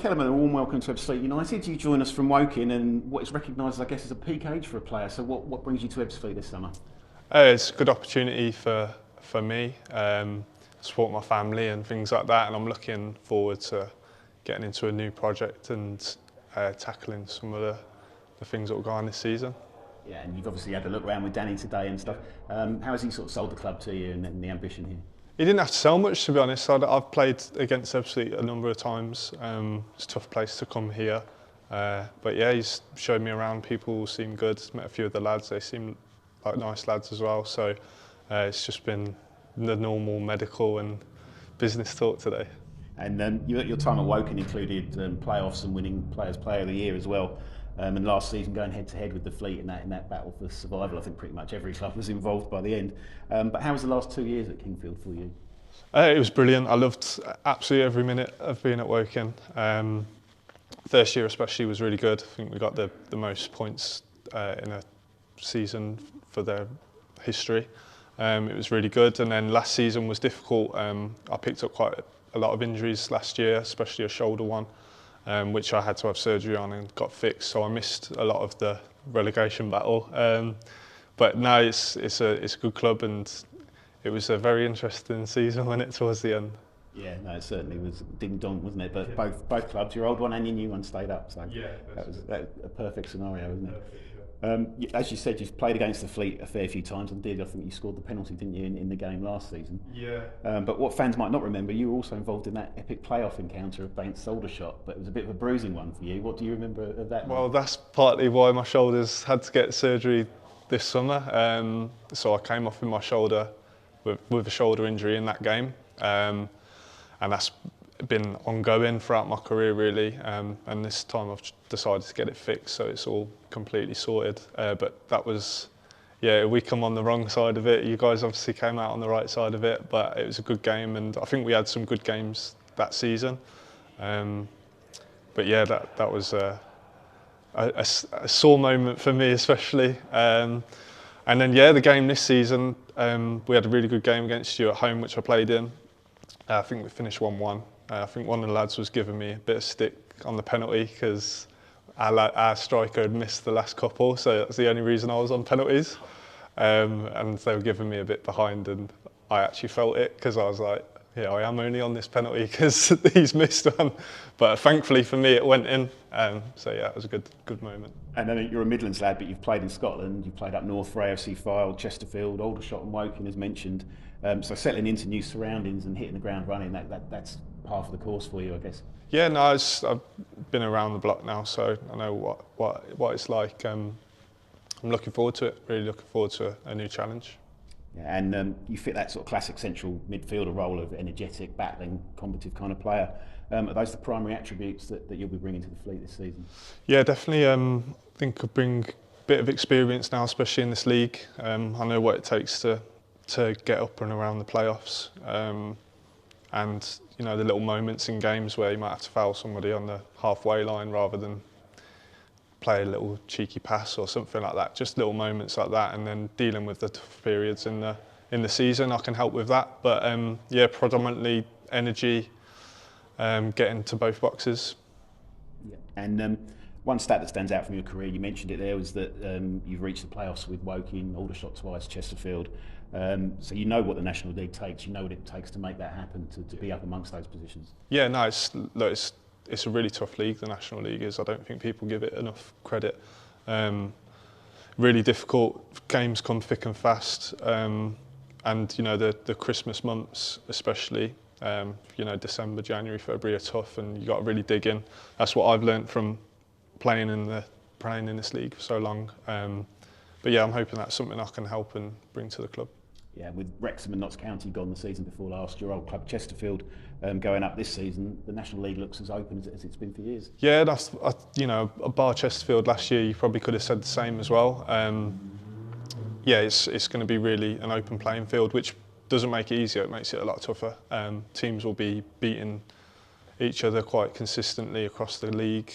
Kellermann, a warm welcome to Ebbsfleet United. You join us from Woking and what is recognised, I guess, as a peak age for a player. So what brings you to Ebbsfleet this summer? It's a good opportunity for me, support my family and things like that, and I'm looking forward to getting into a new project and tackling some of the things that will go on this season. Yeah, and you've obviously had a look around with Danny today and stuff. How has he sort of sold the club to you and the ambition here? He didn't have to sell much, to be honest. I've played against Ebbsfleet a number of times. It's a tough place to come here. But yeah, he's showed me around. People seem good. Met a few of the lads. They seem like nice lads as well. So it's just been the normal medical and business talk today. And your time at Woking included playoffs and winning Players' Player of the Year as well. And last season going head to head with the Fleet in that battle for survival. I think pretty much every club was involved by the end. But how was the last 2 years at Kingfield for you? It was brilliant. I loved absolutely every minute of being at Woking. First year especially was really good. I think we got the most points in a season for their history. It was really good. And then last season was difficult. I picked up quite a lot of injuries last year, especially a shoulder one. Which I had to have surgery on and got fixed, so I missed a lot of the relegation battle. But now it's a good club, and it was a very interesting season when it towards the end. Yeah, no, it certainly was ding dong, wasn't it? But yeah. both clubs, your old one and your new one, stayed up. So yeah, that was a perfect scenario, wasn't it? As you said, you've played against the Fleet a fair few times. Indeed, I think you scored the penalty, didn't you, in the game last season? Yeah. But what fans might not remember, you were also involved in that epic playoff encounter against Aldershot, but it was a bit of a bruising one for you. What do you remember of that? Well, that's partly why my shoulders had to get surgery this summer. So I came off with my shoulder, with a shoulder injury in that game. And that's been ongoing throughout my career really, and this time I've decided to get it fixed, so it's all completely sorted. But that was, yeah, we come on the wrong side of it. You guys obviously came out on the right side of it, but it was a good game, and I think we had some good games that season. But yeah, that was a sore moment for me especially. And then yeah, the game this season, we had a really good game against you at home, which I played in. I think we finished 1-1. I think one of the lads was giving me a bit of stick on the penalty because our striker had missed the last couple, so that's the only reason I was on penalties. And they were giving me a bit behind, and I actually felt it because I was like, yeah, I am only on this penalty because he's missed one. But thankfully for me, it went in. So yeah, it was a good moment. And then you're a Midlands lad, but you've played in Scotland. You've played up north for AFC Fylde, Chesterfield, Aldershot and Woking, as mentioned. So settling into new surroundings and hitting the ground running, that's half of the course for you, I guess. Yeah, no, I've been around the block now, so I know what it's like. I'm looking forward to it. Really looking forward to a new challenge. Yeah, and you fit that sort of classic central midfielder role of energetic, battling, combative kind of player. Are those the primary attributes that you'll be bringing to the Fleet this season? Yeah, definitely. I think I bring a bit of experience now, especially in this league. I know what it takes to get up and around the playoffs. And you know, the little moments in games where you might have to foul somebody on the halfway line rather than play a little cheeky pass or something like that. Just little moments like that, and then dealing with the tough periods in the season, I can help with that. But yeah, predominantly energy, getting to both boxes. Yeah. And one stat that stands out from your career, you mentioned it there, was that you've reached the playoffs with Woking, Aldershot twice, Chesterfield. So you know what the National League takes. You know what it takes to make that happen, to be up amongst those positions. Yeah, no, it's a really tough league, the National League is. I don't think people give it enough credit. Really difficult, games come thick and fast. And you know, the Christmas months especially, you know, December, January, February are tough, and you got to really dig in. That's what I've learnt from playing in this league for so long. But yeah, I'm hoping that's something I can help and bring to the club. Yeah, with Wrexham and Notts County gone the season before last, your old club Chesterfield going up this season, the National League looks as open as it's been for years. Yeah, that's, you know, bar Chesterfield last year, you probably could have said the same as well. Yeah, it's going to be really an open playing field, which doesn't make it easier, it makes it a lot tougher. Teams will be beating each other quite consistently across the league,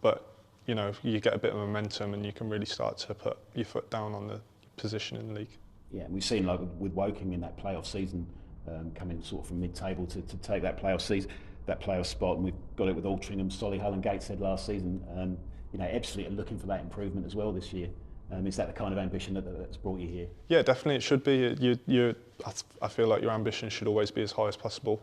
but you know, you get a bit of momentum and you can really start to put your foot down on the position in the league. Yeah, we've seen like with Woking in that playoff season, coming sort of from mid-table to take that playoff that playoff spot, and we've got it with Altrincham, Solihull and Gateshead last season. You know, Ebbsfleet are looking for that improvement as well this year. Is that the kind of ambition that's brought you here? Yeah, definitely it should be. I feel like your ambition should always be as high as possible.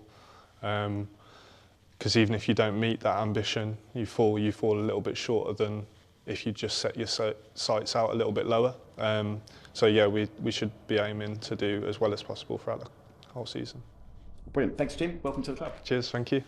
Because even if you don't meet that ambition, you fall a little bit shorter than if you just set your sights out a little bit lower. So yeah, we should be aiming to do as well as possible throughout the whole season. Brilliant. Thanks, Jim. Welcome to the club. Cheers. Thank you.